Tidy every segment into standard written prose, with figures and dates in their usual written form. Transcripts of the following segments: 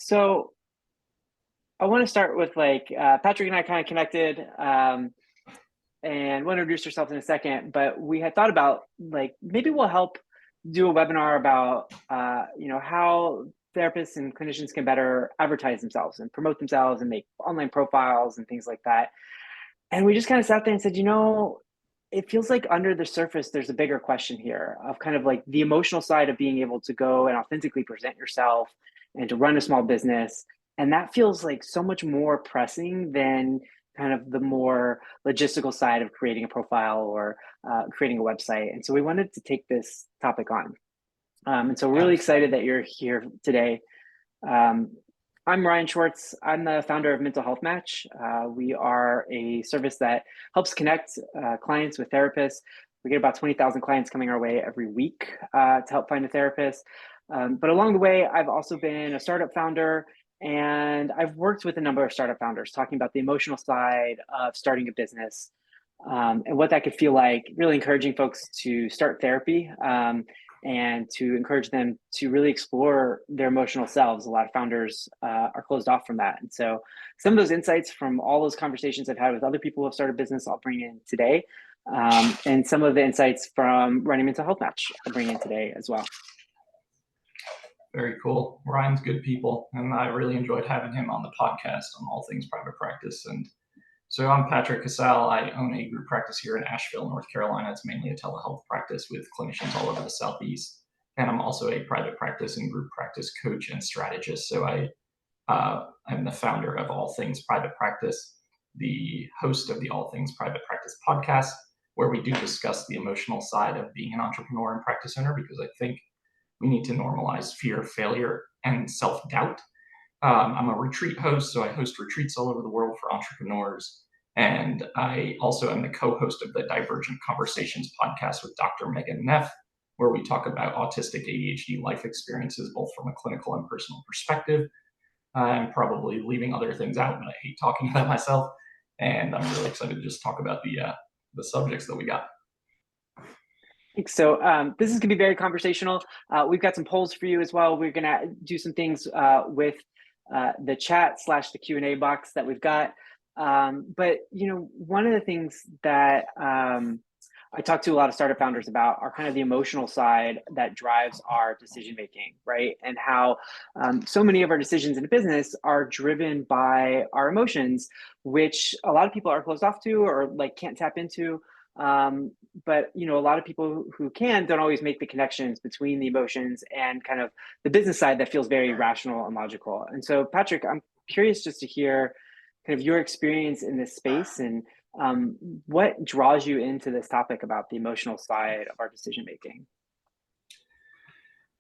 So I want to start with Patrick and I kind of connected, and we'll introduce yourself in a second. But we had thought about maybe we'll help do a webinar about how therapists and clinicians can better advertise themselves and promote themselves and make online profiles and things like that. And we just kind of sat there and said, it feels like under the surface, there's a bigger question here of kind of like the emotional side of being able to go and authentically present yourself and to run a small business. And that feels like so much more pressing than kind of the more logistical side of creating a profile or creating a website. And so we wanted to take this topic on. And so we're really excited that you're here today. I'm Ryan Schwartz. I'm the founder of Mental Health Match. We are a service that helps connect clients with therapists. We get about 20,000 clients coming our way every week to help find a therapist. But along the way, I've also been a startup founder, and I've worked with a number of startup founders talking about the emotional side of starting a business and what that could feel like, really encouraging folks to start therapy. And to encourage them to really explore their emotional selves. A lot of founders are closed off from that. And so some of those insights from all those conversations I've had with other people who have started business, I'll bring in today. And some of the insights from running Mental Health Match, I'll bring in today as well. Very cool. Ryan's good people, and I really enjoyed having him on the podcast on all things private practice. And so I'm Patrick Casal. I own a group practice here in Asheville, North Carolina. It's mainly a telehealth practice with clinicians all over the Southeast. And I'm also a private practice and group practice coach and strategist. So I'm the founder of All Things Private Practice, the host of the All Things Private Practice podcast, where we do discuss the emotional side of being an entrepreneur and practice owner, because I think we need to normalize fear of failure and self-doubt. I'm a retreat host, so I host retreats all over the world for entrepreneurs. And I also am the co-host of the Divergent Conversations podcast with Dr. Megan Neff, where we talk about autistic ADHD life experiences, both from a clinical and personal perspective. I'm probably leaving other things out, but I hate talking about myself. And I'm really excited to just talk about the subjects that we got. So this is going to be very conversational. We've got some polls for you as well. We're going to do some things with the chat / the Q&A box that we've got. But, one of the things that I talk to a lot of startup founders about are kind of the emotional side that drives our decision-making, right? And how so many of our decisions in a business are driven by our emotions, which a lot of people are closed off to or can't tap into. But a lot of people who can don't always make the connections between the emotions and kind of the business side that feels very rational and logical. And so, Patrick, I'm curious just to hear kind of your experience in this space and what draws you into this topic about the emotional side of our decision making.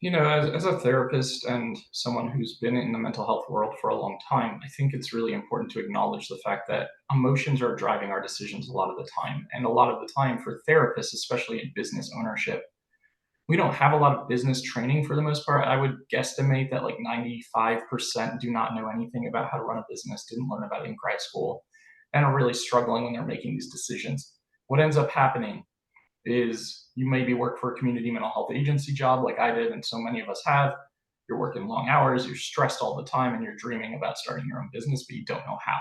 As a therapist and someone who's been in the mental health world for a long time, I think it's really important to acknowledge the fact that emotions are driving our decisions a lot of the time. And a lot of the time for therapists, especially in business ownership, we don't have a lot of business training for the most part. I would guesstimate that 95% do not know anything about how to run a business, didn't learn about it in grad school, and are really struggling when they're making these decisions. What ends up happening is you maybe work for a community mental health agency job like I did, and so many of us have. You're working long hours, you're stressed all the time, and you're dreaming about starting your own business, but you don't know how.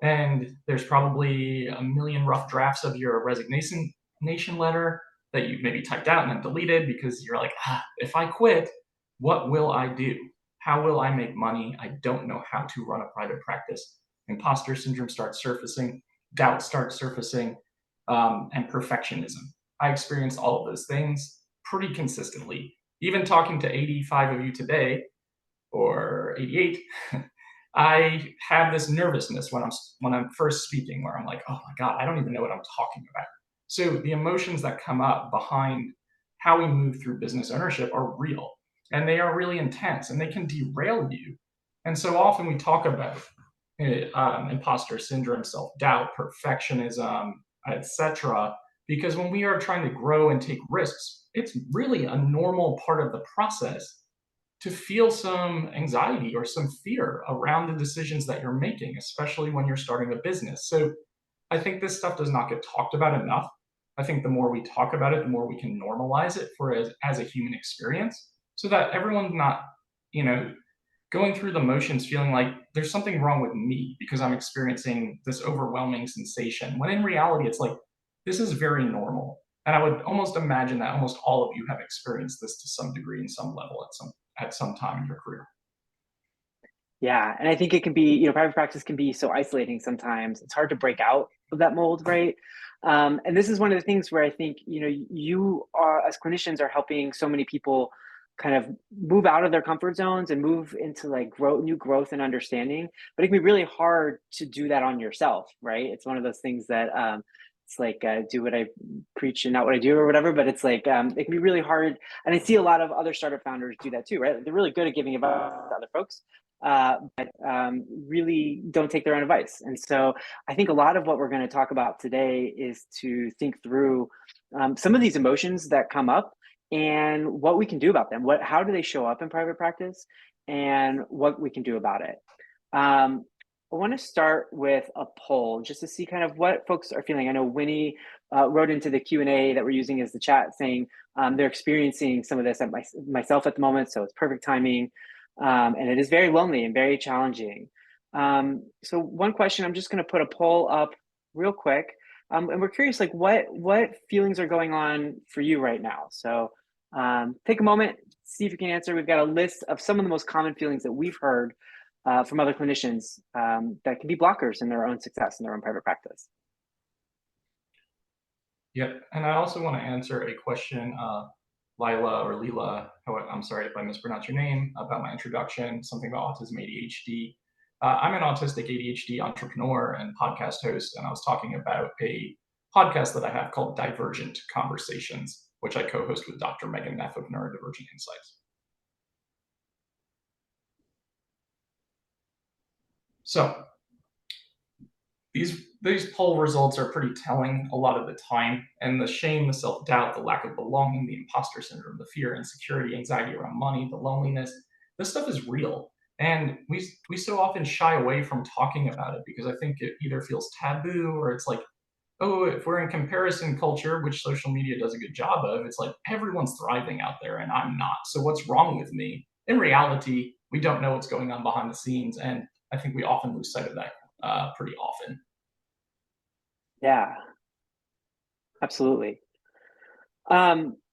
And there's probably a million rough drafts of your resignation letter that you maybe typed out and then deleted because you're like, if I quit, what will I do? How will I make money? I don't know how to run a private practice. Imposter syndrome starts surfacing, doubt starts surfacing, and perfectionism. I experienced all of those things pretty consistently. Even talking to 85 of you today, or 88, I have this nervousness when I'm first speaking, where I'm like, oh my God, I don't even know what I'm talking about. So the emotions that come up behind how we move through business ownership are real, and they are really intense, and they can derail you. And so often we talk about imposter syndrome, self-doubt, perfectionism, etc. Because when we are trying to grow and take risks, it's really a normal part of the process to feel some anxiety or some fear around the decisions that you're making, especially when you're starting a business. So I think this stuff does not get talked about enough. I think the more we talk about it, the more we can normalize it as a human experience, so that everyone's not, going through the motions feeling like there's something wrong with me because I'm experiencing this overwhelming sensation, when in reality, it's like, this is very normal. And I would almost imagine that almost all of you have experienced this to some degree in some level at some time in your career. Yeah, and I think it can be, private practice can be so isolating sometimes. It's hard to break out of that mold, right? And this is one of the things where I think, you are, as clinicians, are helping so many people kind of move out of their comfort zones and move into like new growth and understanding. But it can be really hard to do that on yourself, right? It's one of those things that it's like do what I preach and not what I do or whatever. But it's like it can be really hard, and I see a lot of other startup founders do that too, right? They're really good at giving advice to other folks, but really don't take their own advice. And so I think a lot of what we're going to talk about today is to think through some of these emotions that come up and what we can do about them. How do they show up in private practice, and what we can do about it. I want to start with a poll just to see kind of what folks are feeling. I know Winnie wrote into the Q&A that we're using as the chat saying they're experiencing some of this at myself at the moment, so it's perfect timing. And it is very lonely and very challenging. So one question, I'm just going to put a poll up real quick. And we're curious, like what feelings are going on for you right now? So take a moment, see if you can answer. We've got a list of some of the most common feelings that we've heard from other clinicians that can be blockers in their own success in their own private practice. Yep. And I also want to answer a question, Lila or Leela, I'm sorry if I mispronounce your name, about my introduction, something about autism ADHD. I'm an autistic ADHD entrepreneur and podcast host, and I was talking about a podcast that I have called Divergent Conversations, which I co host with Dr. Megan Neff of Neurodivergent Insights. So, these poll results are pretty telling a lot of the time, and the shame, the self-doubt, the lack of belonging, the imposter syndrome, the fear, insecurity, anxiety around money, the loneliness, this stuff is real. And we so often shy away from talking about it because I think it either feels taboo or it's like, oh, if we're in comparison culture, which social media does a good job of, it's like everyone's thriving out there and I'm not. So what's wrong with me? In reality, we don't know what's going on behind the scenes, and I think we often lose sight of that pretty often. Yeah, absolutely.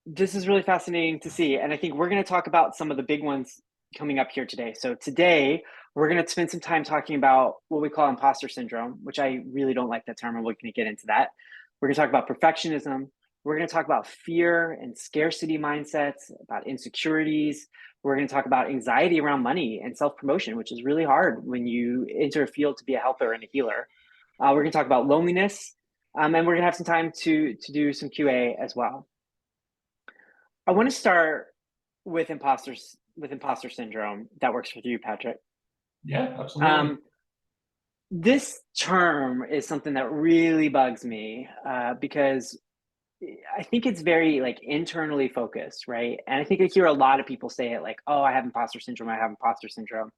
This is really fascinating to see. And I think we're going to talk about some of the big ones coming up here today. So today, we're going to spend some time talking about what we call imposter syndrome, which I really don't like that term, and we're going to get into that. We're going to talk about perfectionism. We're going to talk about fear and scarcity mindsets, about insecurities. We're going to talk about anxiety around money and self-promotion, which is really hard when you enter a field to be a helper and a healer. We're going to talk about loneliness, and we're going to have some time to do some QA as well. I want to start with imposter syndrome. That works for you, Patrick. Yeah, absolutely. This term is something that really bugs me because I think it's very like internally focused, right? And I think I hear a lot of people say it like, "Oh, I have imposter syndrome. I have imposter syndrome."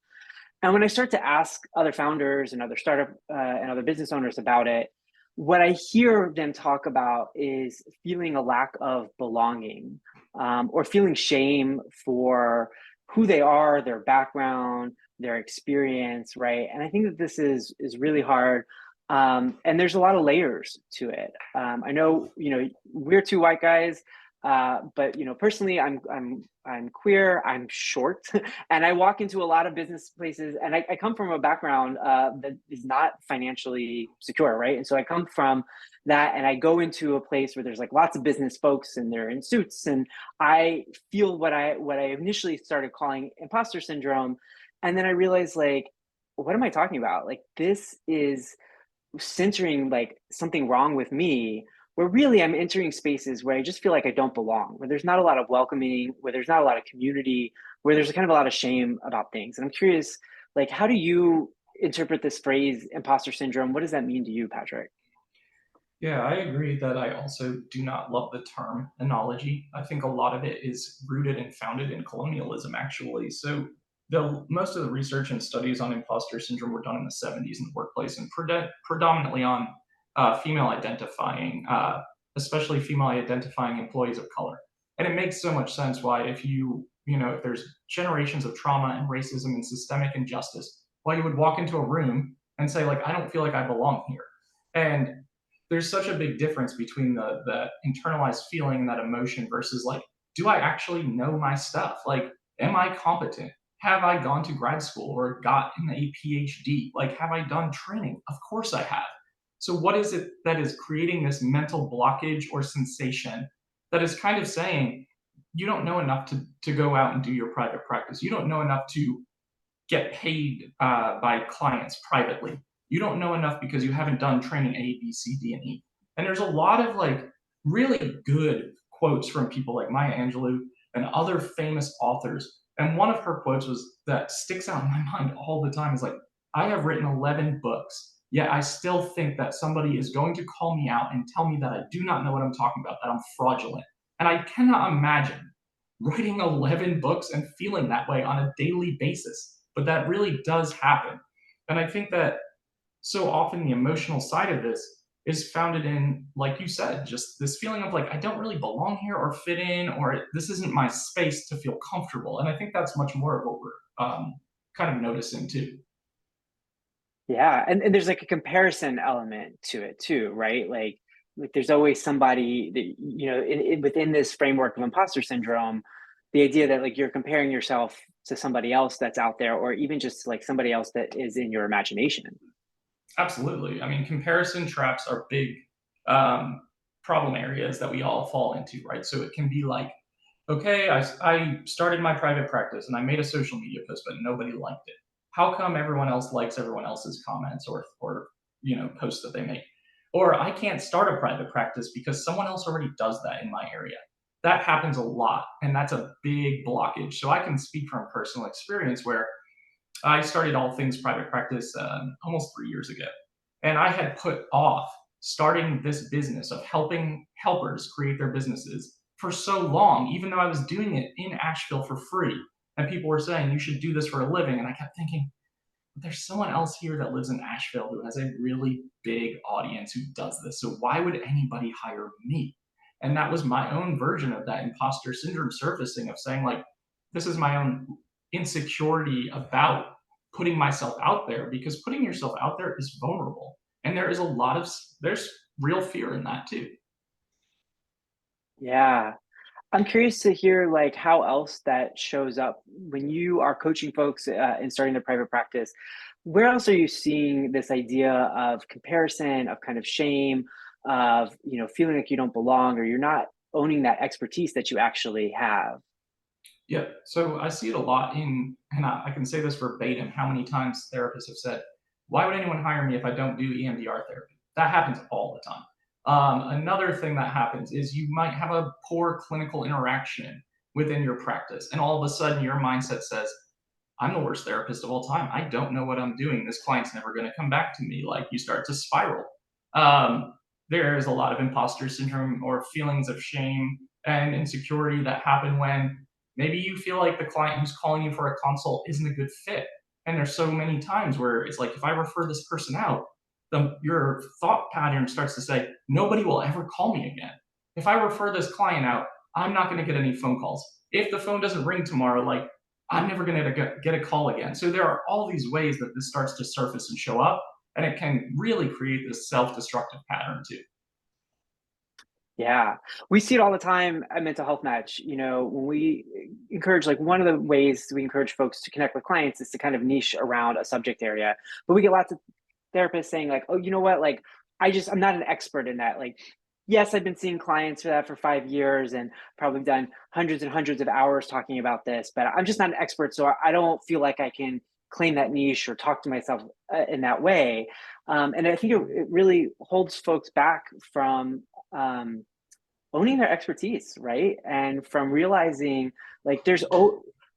And when I start to ask other founders and other startup and other business owners about it, what I hear them talk about is feeling a lack of belonging, or feeling shame for who they are, their background, their experience, right? And I think that this is really hard. And there's a lot of layers to it. I know, we're two white guys, but personally, I'm queer, I'm short, and I walk into a lot of business places, and I come from a background that is not financially secure, right? And so I come from that, and I go into a place where there's like lots of business folks, and they're in suits, and I feel what I initially started calling imposter syndrome, and then I realized like, what am I talking about? Like this is centering like something wrong with me, where really I'm entering spaces where I just feel like I don't belong, where there's not a lot of welcoming, where there's not a lot of community, where there's kind of a lot of shame about things. And I'm curious, like, how do you interpret this phrase imposter syndrome? What does that mean to you, Patrick? Yeah, I agree that I also do not love the term enology. I think a lot of it is rooted and founded in colonialism, actually. So, most of the research and studies on imposter syndrome were done in the 70s in the workplace and predominantly on female identifying, especially female identifying employees of color. And it makes so much sense why, if you if there's generations of trauma and racism and systemic injustice, why you would walk into a room and say, like, I don't feel like I belong here. And there's such a big difference between the internalized feeling and that emotion versus like, do I actually know my stuff? Like, am I competent? Have I gone to grad school or gotten a PhD? Like, have I done training? Of course I have. So, what is it that is creating this mental blockage or sensation that is kind of saying, you don't know enough to go out and do your private practice? You don't know enough to get paid by clients privately. You don't know enough because you haven't done training A, B, C, D, and E. And there's a lot of like really good quotes from people like Maya Angelou and other famous authors. And one of her quotes was that sticks out in my mind all the time is like, I have written 11 books, yet I still think that somebody is going to call me out and tell me that I do not know what I'm talking about, that I'm fraudulent. And I cannot imagine writing 11 books and feeling that way on a daily basis. But that really does happen. And I think that so often the emotional side of this is founded in, like you said, just this feeling of like, I don't really belong here or fit in, or this isn't my space to feel comfortable. And I think that's much more of what we're kind of noticing too. Yeah, and there's like a comparison element to it too, right? Like there's always somebody that within this framework of imposter syndrome, the idea that like you're comparing yourself to somebody else that's out there, or even just like somebody else that is in your imagination. Absolutely. I mean, comparison traps are big um, problem areas that we all fall into, right? So it can be like, okay, I started my private practice and I made a social media post, but nobody liked it. How come everyone else likes everyone else's comments or posts that they make? Or I can't start a private practice because someone else already does that in my area. That happens a lot, and that's a big blockage. So I can speak from personal experience where I started all things private practice almost 3 years ago. And I had put off starting this business of helping helpers create their businesses for so long, even though I was doing it in Asheville for free. And people were saying, you should do this for a living. And I kept thinking, there's someone else here that lives in Asheville who has a really big audience who does this. So why would anybody hire me? And that was my own version of that imposter syndrome surfacing of saying, like, this is my own insecurity about putting myself out there because putting yourself out there is vulnerable. And there's real fear in that too. Yeah. I'm curious to hear like how else that shows up when you are coaching folks and starting their private practice. Where else are you seeing this idea of comparison, of kind of shame, of feeling like you don't belong or you're not owning that expertise that you actually have? Yeah. So I see it a lot and I can say this verbatim how many times therapists have said, why would anyone hire me if I don't do EMDR therapy? That happens all the time. Another thing that happens is you might have a poor clinical interaction within your practice, and all of a sudden your mindset says, I'm the worst therapist of all time. I don't know what I'm doing. This client's never going to come back to me. Like you start to spiral. Um, there's a lot of imposter syndrome or feelings of shame and insecurity that happen when maybe you feel like the client who's calling you for a consult isn't a good fit. And there's so many times where it's like, if I refer this person out, your thought pattern starts to say, nobody will ever call me again. If I refer this client out, I'm not going to get any phone calls. If the phone doesn't ring tomorrow, like I'm never going to get a call again. So there are all these ways that this starts to surface and show up, and it can really create this self-destructive pattern too. Yeah, we see it all the time at Mental Health Match. When we encourage, like one of the ways we encourage folks to connect with clients is to kind of niche around a subject area. But we get lots of therapists saying like, oh, you know what? Like, I'm not an expert in that. Like, yes, I've been seeing clients for that for 5 years and probably done hundreds and hundreds of hours talking about this, but I'm just not an expert. So I don't feel like I can claim that niche or talk to myself in that way. And I think it really holds folks back from um, owning their expertise, right? And from realizing like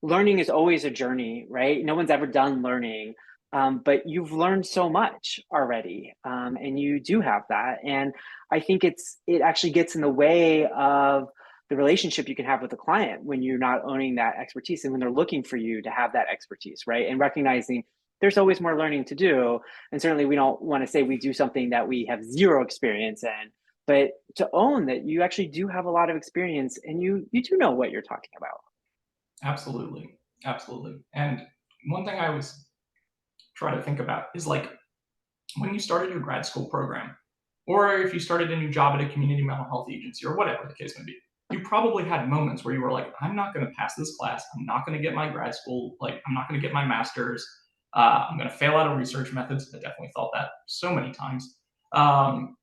learning is always a journey, right? No one's ever done learning, but you've learned so much already, and you do have that. And I think it actually gets in the way of the relationship you can have with the client when you're not owning that expertise and when they're looking for you to have that expertise, right? And recognizing there's always more learning to do. And certainly we don't want to say we do something that we have zero experience in, but to own that you actually do have a lot of experience and you do know what you're talking about. Absolutely. Absolutely. And one thing I always try to think about is like when you started your grad school program, or if you started a new job at a community mental health agency, or whatever the case may be, you probably had moments where you were like, I'm not going to pass this class. I'm not going to get my grad school. Like, I'm not going to get my master's. I'm going to fail out of research methods. I definitely thought that so many times. Um,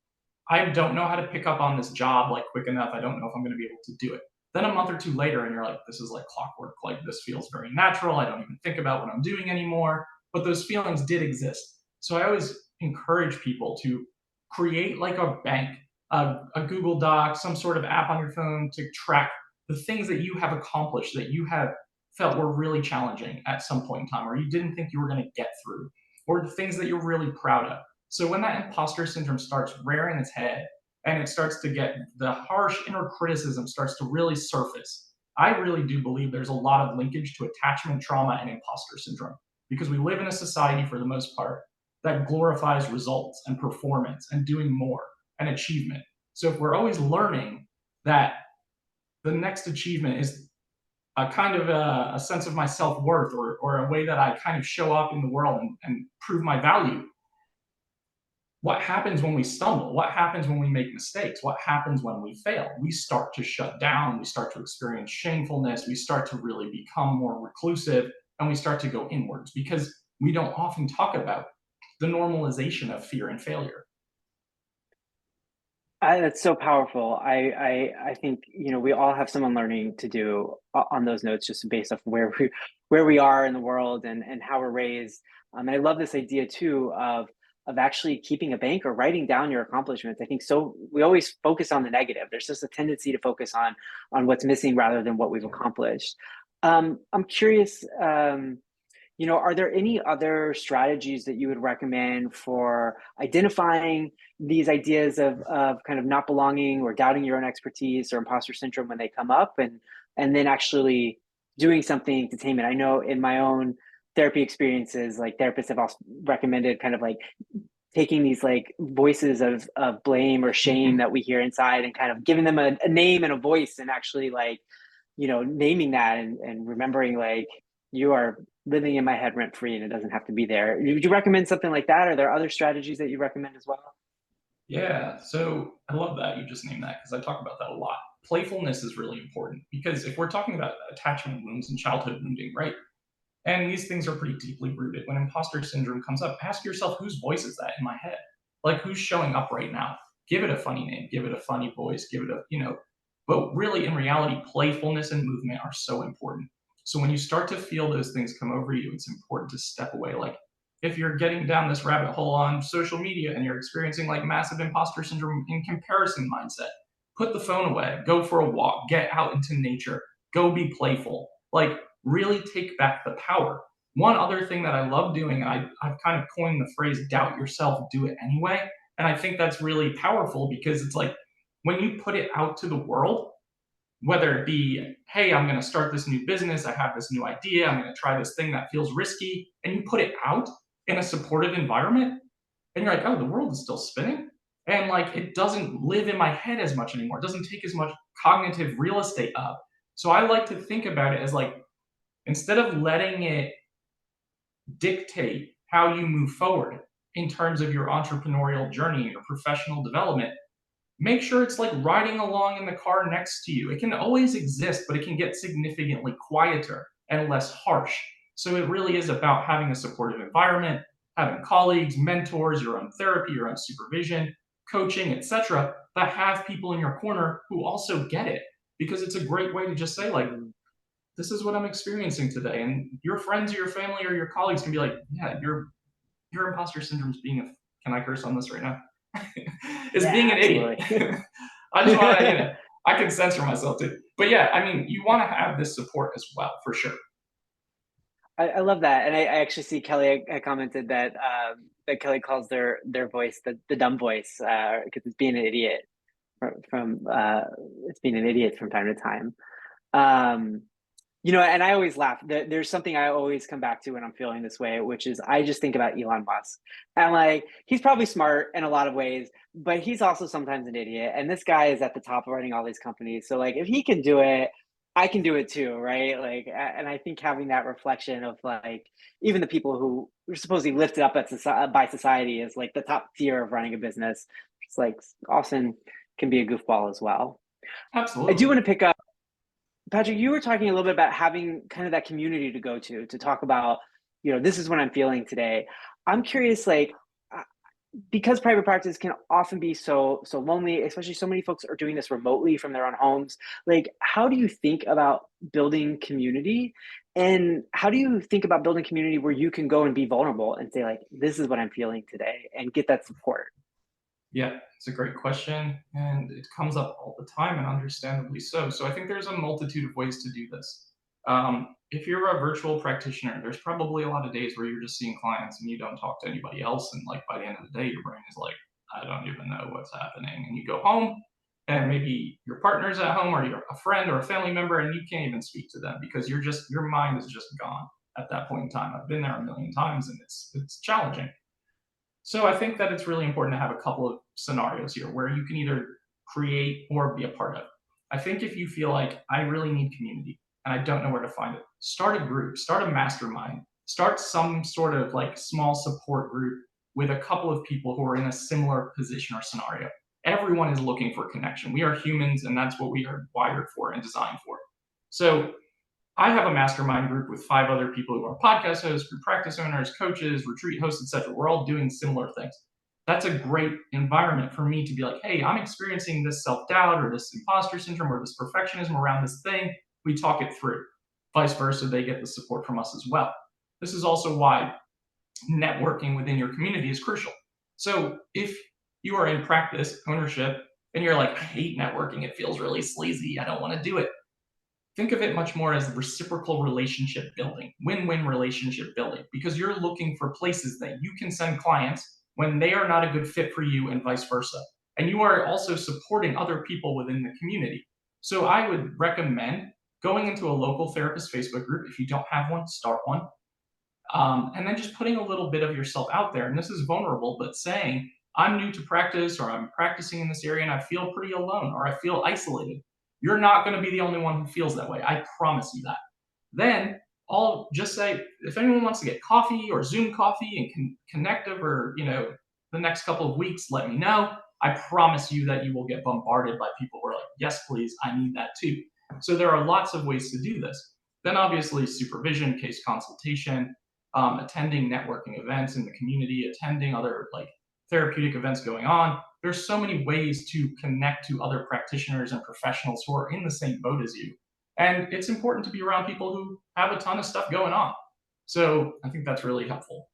I don't know how to pick up on this job like quick enough. I don't know if I'm going to be able to do it. Then a month or two later, and you're like, this is like clockwork. Like, this feels very natural. I don't even think about what I'm doing anymore. But those feelings did exist. So I always encourage people to create like a bank, a Google Doc, some sort of app on your phone to track the things that you have accomplished that you have felt were really challenging at some point in time, or you didn't think you were going to get through, or the things that you're really proud of. So when that imposter syndrome starts rearing its head and it starts to get the harsh inner criticism starts to really surface, I really do believe there's a lot of linkage to attachment trauma and imposter syndrome because we live in a society for the most part that glorifies results and performance and doing more and achievement. So if we're always learning that the next achievement is a kind of a sense of my self-worth or a way that I kind of show up in the world and prove my value, what happens when we stumble? What happens when we make mistakes? What happens when we fail? We start to shut down. We start to experience shamefulness. We start to really become more reclusive and we start to go inwards because we don't often talk about the normalization of fear and failure. That's so powerful. I think we all have some unlearning to do on those notes, just based off where we are in the world and how we're raised. And I love this idea too of actually keeping a bank or writing down your accomplishments. I think so. We always focus on the negative. There's just a tendency to focus on what's missing rather than what we've accomplished. I'm curious. Are there any other strategies that you would recommend for identifying these ideas of kind of not belonging or doubting your own expertise or imposter syndrome when they come up and then actually doing something to tame it? I know in my own therapy experiences, like therapists have also recommended kind of like taking these like voices of blame or shame that we hear inside and kind of giving them a name and a voice and actually like naming that and remembering like you are living in my head rent free and it doesn't have to be there. Would you recommend something like that? Are there other strategies that you recommend as well? Yeah, so I love that you just named that because I talk about that a lot. Playfulness is really important because if we're talking about attachment wounds and childhood wounding, right? And these things are pretty deeply rooted. When imposter syndrome comes up, ask yourself whose voice is that in my head? Like who's showing up right now? Give it a funny name, give it a funny voice, give it but really in reality, playfulness and movement are so important. So when you start to feel those things come over you, it's important to step away. Like if you're getting down this rabbit hole on social media and you're experiencing like massive imposter syndrome in comparison mindset, put the phone away, go for a walk, get out into nature, go be playful. Like really take back the power. One other thing that I love doing, and I've kind of coined the phrase doubt yourself, do it anyway. And I think that's really powerful because it's like when you put it out to the world, whether it be, hey, I'm going to start this new business, I have this new idea, I'm going to try this thing that feels risky, and you put it out in a supportive environment, and you're like, oh, the world is still spinning. And like it doesn't live in my head as much anymore. It doesn't take as much cognitive real estate up. So I like to think about it as like instead of letting it dictate how you move forward in terms of your entrepreneurial journey, your professional development, make sure it's like riding along in the car next to you. It can always exist, but it can get significantly quieter and less harsh. So it really is about having a supportive environment, having colleagues, mentors, your own therapy, your own supervision, coaching, etc., that have people in your corner who also get it. Because it's a great way to just say, like, Mm. this is what I'm experiencing today. And your friends or your family or your colleagues can be like, yeah, your imposter syndrome is being a, can I curse on this right now? Is Yeah, being an idiot. absolutely. I just want to, I can censor myself too. But yeah, I mean, you want to have this support as well, for sure. I love that, and I actually see Kelly had commented that Kelly calls their voice the dumb voice because it's being an idiot from it's being an idiot from time to time. Um, and I always laugh. There's something I always come back to when I'm feeling this way, which is I just think about Elon Musk. And like, he's probably smart in a lot of ways, but he's also sometimes an idiot. And this guy is at the top of running all these companies. So like, if he can do it, I can do it too, right? Like, and I think having that reflection of like even the people who are supposedly lifted up at by society as like the top tier of running a business, it's like often can be a goofball as well. I do Absolutely. want to pick up, Patrick. You were talking a little bit about having kind of that community to go to talk about, this is what I'm feeling today. I'm curious, like, uh, because private practice can often be so lonely, especially so many folks are doing this remotely from their own homes. Like, how do you think about building community, and how do you think about building community where you can go and be vulnerable and say like, this is what I'm feeling today, and get that support? Yeah, it's a great question, and it comes up all the time, and understandably so. So I think there's a multitude of ways to do this. If you're a virtual practitioner, there's probably a lot of days where you're just seeing clients and you don't talk to anybody else, and like by the end of the day, your brain is like, I don't even know what's happening, and you go home, and maybe your partner's at home, or you're a friend or a family member, and you can't even speak to them because your mind is just gone at that point in time. I've been there a million times, and it's challenging. So I think that it's really important to have a couple of scenarios here where you can either create or be a part of. I think if you feel like I really need community and I don't know where to find it, start a group, start a mastermind, start some sort of like small support group with a couple of people who are in a similar position or scenario. Everyone is looking for connection. We are humans, and that's what we are wired for and designed for. So I have a mastermind group with 5 other people who are podcast hosts, group practice owners, coaches, retreat hosts, etc. We're all doing similar things. That's a great environment for me to be like, hey, I'm experiencing this self doubt or this imposter syndrome or this perfectionism around this thing. We talk it through. Vice versa, they get the support from us as well. This is also why networking within your community is crucial. So if you are in practice ownership and you're like, I hate networking, it feels really sleazy, I don't want to do it, think of it much more as reciprocal relationship building, win-win relationship building, because you're looking for places that you can send clients when they are not a good fit for you and vice versa. And you are also supporting other people within the community. So I would recommend going into a local therapist Facebook group. If you don't have one, start one. And then just putting a little bit of yourself out there. And this is vulnerable, but saying, I'm new to practice, or I'm practicing in this area and I feel pretty alone, or I feel isolated. You're not going to be the only one who feels that way. I promise you that. Then I'll just say, if anyone wants to get coffee or Zoom coffee and connect over, the next couple of weeks, let me know. I promise you that you will get bombarded by people who are like, yes, please, I need that too. So there are lots of ways to do this. Then obviously supervision, case consultation, attending networking events in the community, attending other like therapeutic events going on. There's so many ways to connect to other practitioners and professionals who are in the same boat as you. And it's important to be around people who have a ton of stuff going on. So I think that's really helpful.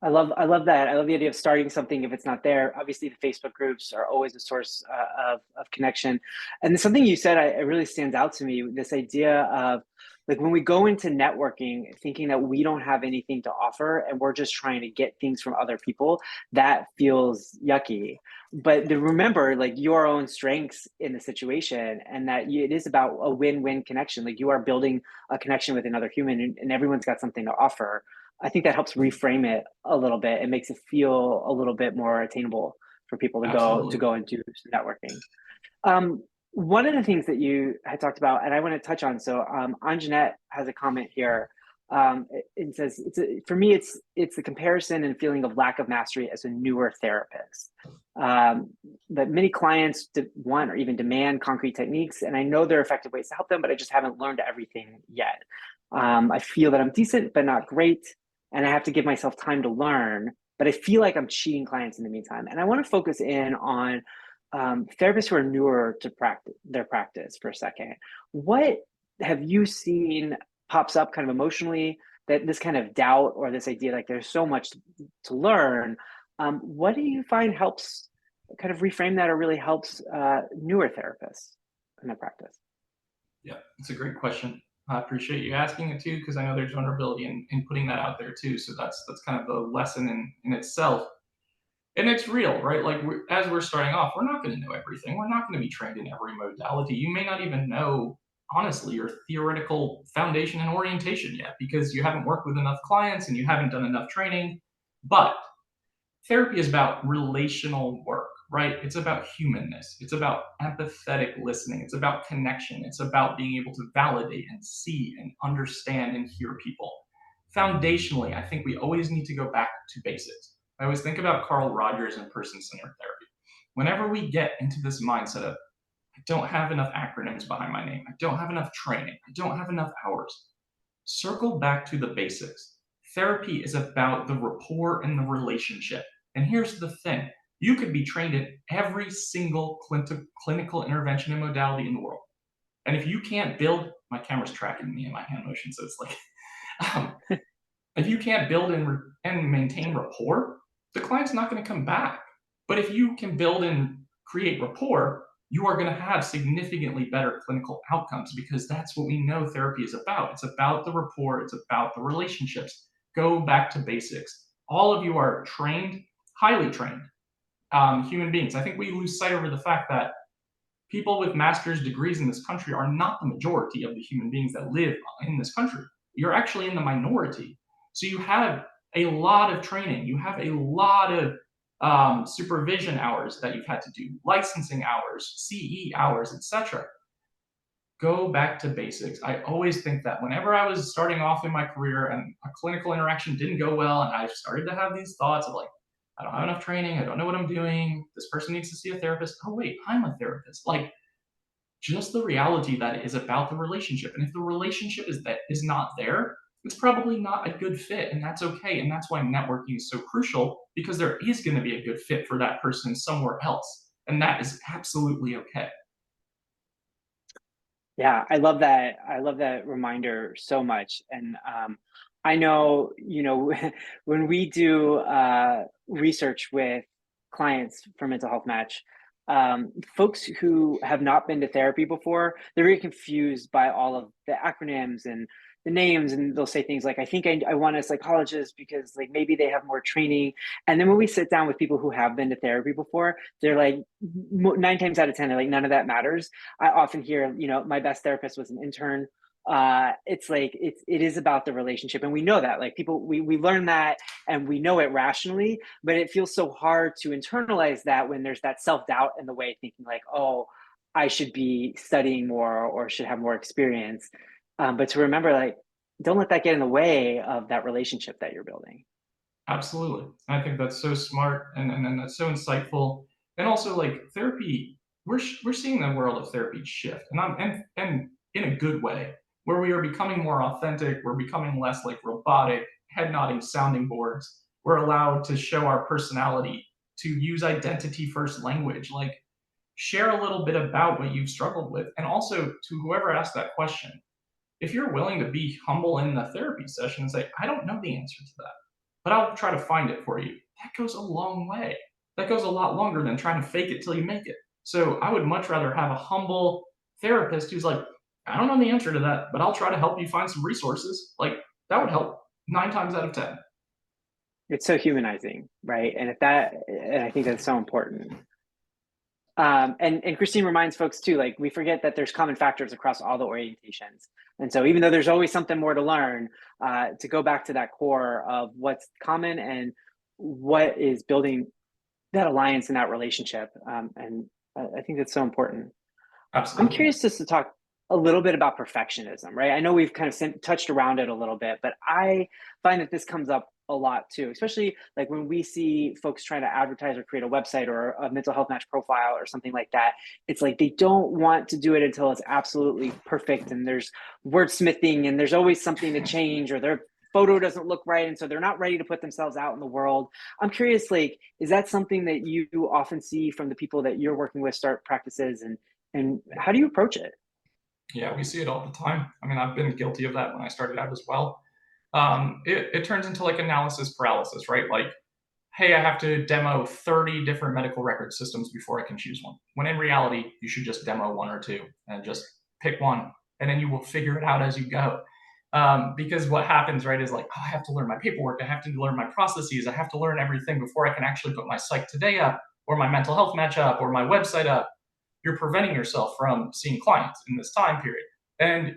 I love that. I love the idea of starting something if it's not there. Obviously, the Facebook groups are always a source of connection. And something you said, it really stands out to me. This idea of like when we go into networking, thinking that we don't have anything to offer and we're just trying to get things from other people, that feels yucky. But to remember, like your own strengths in the situation, and that it is about a win-win connection. Like you are building a connection with another human, and everyone's got something to offer. I think that helps reframe it a little bit. It makes it feel a little bit more attainable for people to Absolutely. go and do some networking. One of the things that you had talked about, and I want to touch on. So, Anjanette has a comment here. It says, for me, it's the comparison and feeling of lack of mastery as a newer therapist. That many clients want or even demand concrete techniques, and I know there are effective ways to help them, but I just haven't learned everything yet. I feel that I'm decent, but not great, and I have to give myself time to learn. But I feel like I'm cheating clients in the meantime, and I want to focus in on therapists who are newer to their practice for a second. What have you seen pops up kind of emotionally, that this kind of doubt or this idea like there's so much to learn? What do you find helps kind of reframe that or really helps newer therapists in their practice? Yeah, it's a great question. I appreciate you asking it too, because I know there's vulnerability in putting that out there too. So that's kind of the lesson in itself. And it's real, right? Like as we're starting off, we're not going to know everything. We're not going to be trained in every modality. You may not even know, honestly, your theoretical foundation and orientation yet because you haven't worked with enough clients and you haven't done enough training. But therapy is about relational work. right? It's about humanness. It's about empathetic listening. It's about connection. It's about being able to validate and see and understand and hear people. Foundationally, I think we always need to go back to basics. I always think about Carl Rogers and person centered therapy. Whenever we get into this mindset of, I don't have enough acronyms behind my name, I don't have enough training, I don't have enough hours, circle back to the basics. Therapy is about the rapport and the relationship. And here's the thing, you could be trained in every single clinical intervention and modality in the world. And if you can't build, my camera's tracking me in my hand motion, so it's like, um, if you can't build and maintain rapport, the client's not going to come back. But if you can build and create rapport, you are going to have significantly better clinical outcomes because that's what we know therapy is about. It's about the rapport, it's about the relationships. Go back to basics. All of you are trained, highly trained human beings. I think we lose sight over the fact that people with master's degrees in this country are not the majority of the human beings that live in this country. You're actually in the minority. So you have a lot of training, you have a lot of supervision hours that you've had to do, licensing hours, CE hours, etc. Go back to basics. I always think that whenever I was starting off in my career and a clinical interaction didn't go well, and I started to have these thoughts of like, I don't have enough training, I don't know what I'm doing, this person needs to see a therapist. Oh, wait, I'm a therapist. Like, just the reality that it is about the relationship. And if the relationship is not there, it's probably not a good fit, and that's okay. And that's why networking is so crucial because there is going to be a good fit for that person somewhere else, and that is absolutely okay. Yeah, I love that. I love that reminder so much. And I know, when we do research with clients for Mental Health Match, folks who have not been to therapy before, they're very confused by all of the acronyms and the names, and they'll say things like, "I think I want a psychologist because like maybe they have more training." And then when we sit down with people who have been to therapy before, they're like, 9 times out of 10, they're like, "None of that matters." I often hear, my best therapist was an intern. It's like it is about the relationship, and we know that. Like people, we learn that, and we know it rationally, but it feels so hard to internalize that when there's that self doubt in the way, thinking like, "Oh, I should be studying more or should have more experience." But to remember, like, don't let that get in the way of that relationship that you're building. Absolutely. I think that's so smart and that's so insightful. And also like therapy, we're seeing the world of therapy shift and in a good way, where we are becoming more authentic, we're becoming less like robotic, head nodding sounding boards. We're allowed to show our personality, to use identity first language, like share a little bit about what you've struggled with. And also to whoever asked that question, if you're willing to be humble in the therapy session and say, I don't know the answer to that, but I'll try to find it for you. That goes a long way. That goes a lot longer than trying to fake it till you make it. So I would much rather have a humble therapist who's like, I don't know the answer to that, but I'll try to help you find some resources. Like that would help 9 times out of 10. It's so humanizing, right? And I think that's so important. And Christine reminds folks too, like we forget that there's common factors across all the orientations. And so even though there's always something more to learn, to go back to that core of what's common and what is building that alliance and that relationship. And I think that's so important. I'm Absolutely. curious just to talk a little bit about perfectionism, right? I know we've kind of touched around it a little bit, but I find that this comes up a lot too, especially like when we see folks trying to advertise or create a website or a mental health match profile or something like that. It's like they don't want to do it until it's absolutely perfect and there's wordsmithing and there's always something to change or their photo doesn't look right. And so they're not ready to put themselves out in the world. I'm curious, like, is that something that you often see from the people that you're working with start practices and how do you approach it? Yeah, we see it all the time. I mean, I've been guilty of that when I started out as well. It turns into like analysis paralysis, right? Like, hey, I have to demo 30 different medical record systems before I can choose one. When in reality, you should just demo one or two and just pick one, and then you will figure it out as you go. Because what happens, right, is like, oh, I have to learn my paperwork, I have to learn my processes, I have to learn everything before I can actually put my Psych Today up, or my mental health match up, or my website up. You're preventing yourself from seeing clients in this time period. And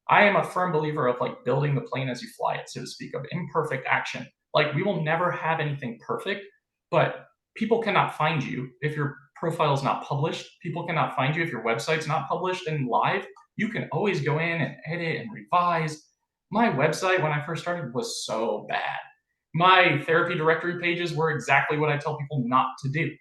I am a firm believer of like building the plane as you fly it, so to speak, of imperfect action. Like we will never have anything perfect, but people cannot find you if your profile is not published. People cannot find you if your website's not published and live. You can always go in and edit and revise. My website, when I first started, was so bad. My therapy directory pages were exactly what I tell people not to do,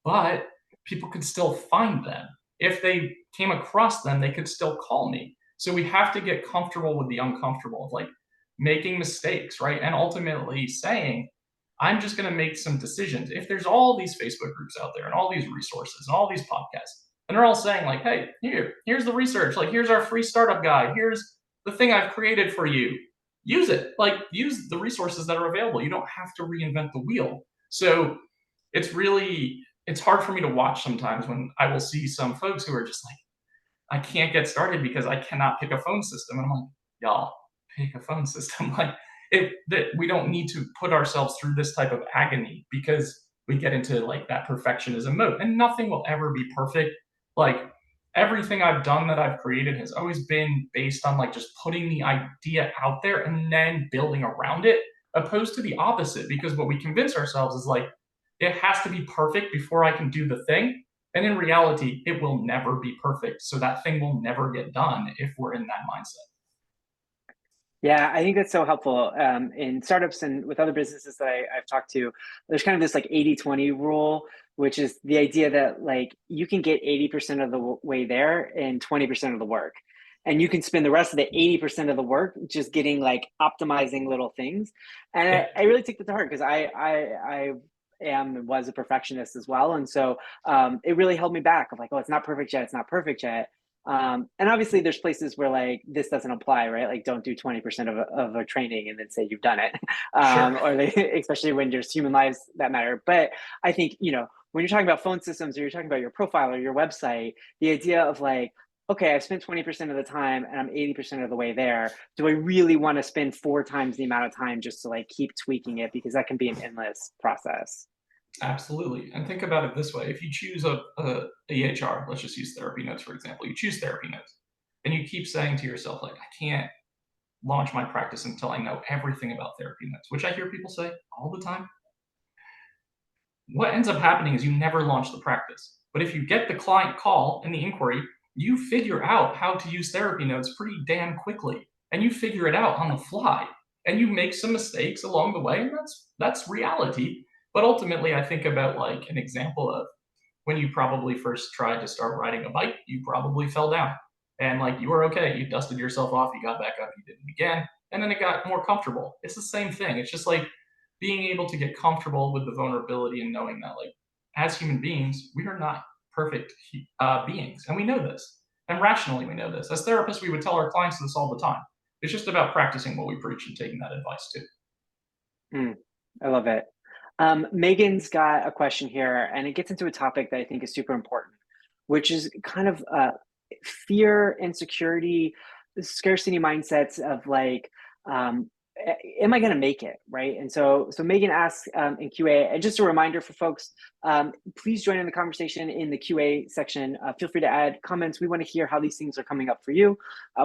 but people could still find them. If they came across them, they could still call me. So we have to get comfortable with the uncomfortable of like making mistakes, right? And ultimately saying, I'm just going to make some decisions. If there's all these Facebook groups out there and all these resources and all these podcasts, and they're all saying like, hey, here's the research, like here's our free startup guide, here's the thing I've created for you. Use it. Like use the resources that are available. You don't have to reinvent the wheel. So it's hard for me to watch sometimes when I will see some folks who are just like, I can't get started because I cannot pick a phone system. And I'm like, y'all, pick a phone system. Like that we don't need to put ourselves through this type of agony because we get into like that perfectionism mode and nothing will ever be perfect. Like everything I've done that I've created has always been based on like just putting the idea out there and then building around it, opposed to the opposite. Because what we convince ourselves is like, it has to be perfect before I can do the thing. And in reality, it will never be perfect. So that thing will never get done if we're in that mindset. Yeah, I think that's so helpful in startups and with other businesses that I've talked to. There's kind of this like 80-20 rule, which is the idea that like you can get 80% of the way there in 20% of the work. And you can spend the rest of the 80% of the work just getting like optimizing little things. And Yeah, I really take that to heart because I am and was a perfectionist as well. And so it really held me back of like, oh, it's not perfect yet. It's not perfect yet. And obviously there's places where like this doesn't apply, right? Like don't do 20% of a training and then say you've done it. sure. Or they, especially when there's human lives that matter. But I think, when you're talking about phone systems or you're talking about your profile or your website, the idea of like, okay, I've spent 20% of the time and I'm 80% of the way there. Do I really want to spend 4 times the amount of time just to like keep tweaking it? Because that can be an endless process. Absolutely. And think about it this way. If you choose a EHR, let's just use therapy notes, for example, you choose therapy notes and you keep saying to yourself, like, I can't launch my practice until I know everything about therapy notes, which I hear people say all the time. What ends up happening is you never launch the practice. But if you get the client call and the inquiry, you figure out how to use therapy notes pretty damn quickly. And you figure it out on the fly. And you make some mistakes along the way, and that's reality. But ultimately, I think about like an example of when you probably first tried to start riding a bike, you probably fell down. And like you were okay, you dusted yourself off, you got back up, you did it again, and then it got more comfortable. It's the same thing. It's just like being able to get comfortable with the vulnerability and knowing that, like, as human beings, we are not perfect beings, and we know this. And rationally, we know this. As therapists, we would tell our clients this all the time. It's just about practicing what we preach and taking that advice too. Mm, I love it. Megan's got a question here, and it gets into a topic that I think is super important, which is kind of fear, insecurity, scarcity mindsets of like, um, am I going to make it? Right. And so Megan asks in QA, and just a reminder for folks, please join in the conversation in the QA section. Feel free to add comments. We want to hear how these things are coming up for you.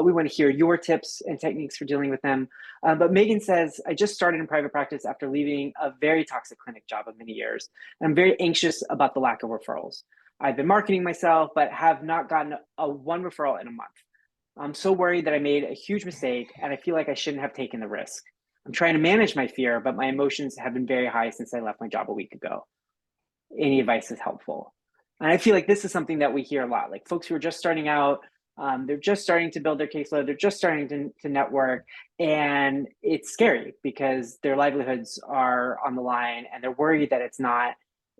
We want to hear your tips and techniques for dealing with them. But Megan says, I just started in private practice after leaving a very toxic clinic job of many years. And I'm very anxious about the lack of referrals. I've been marketing myself, but have not gotten a one referral in a month. I'm so worried that I made a huge mistake and I feel like I shouldn't have taken the risk. I'm trying to manage my fear, but my emotions have been very high since I left my job a week ago. Any advice is helpful. And I feel like this is something that we hear a lot. Like folks who are just starting out, they're just starting to build their caseload, they're just starting to network, and it's scary because their livelihoods are on the line and they're worried that it's not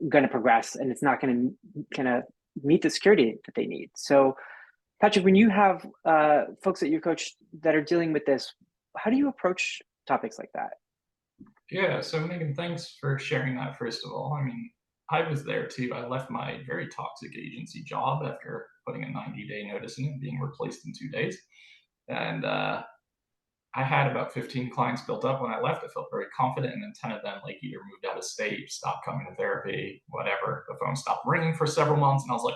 going to progress and it's not going to meet the security that they need. So Patrick, when you have folks that you coach that are dealing with this, how do you approach topics like that? Yeah, so Megan, thanks for sharing that, first of all. I mean, I was there too. I left my very toxic agency job after putting a 90-day notice in and being replaced in 2 days. And I had about 15 clients built up when I left. I felt very confident, and then 10 of them like either moved out of state, stopped coming to therapy, whatever. The phone stopped ringing for several months, and I was like,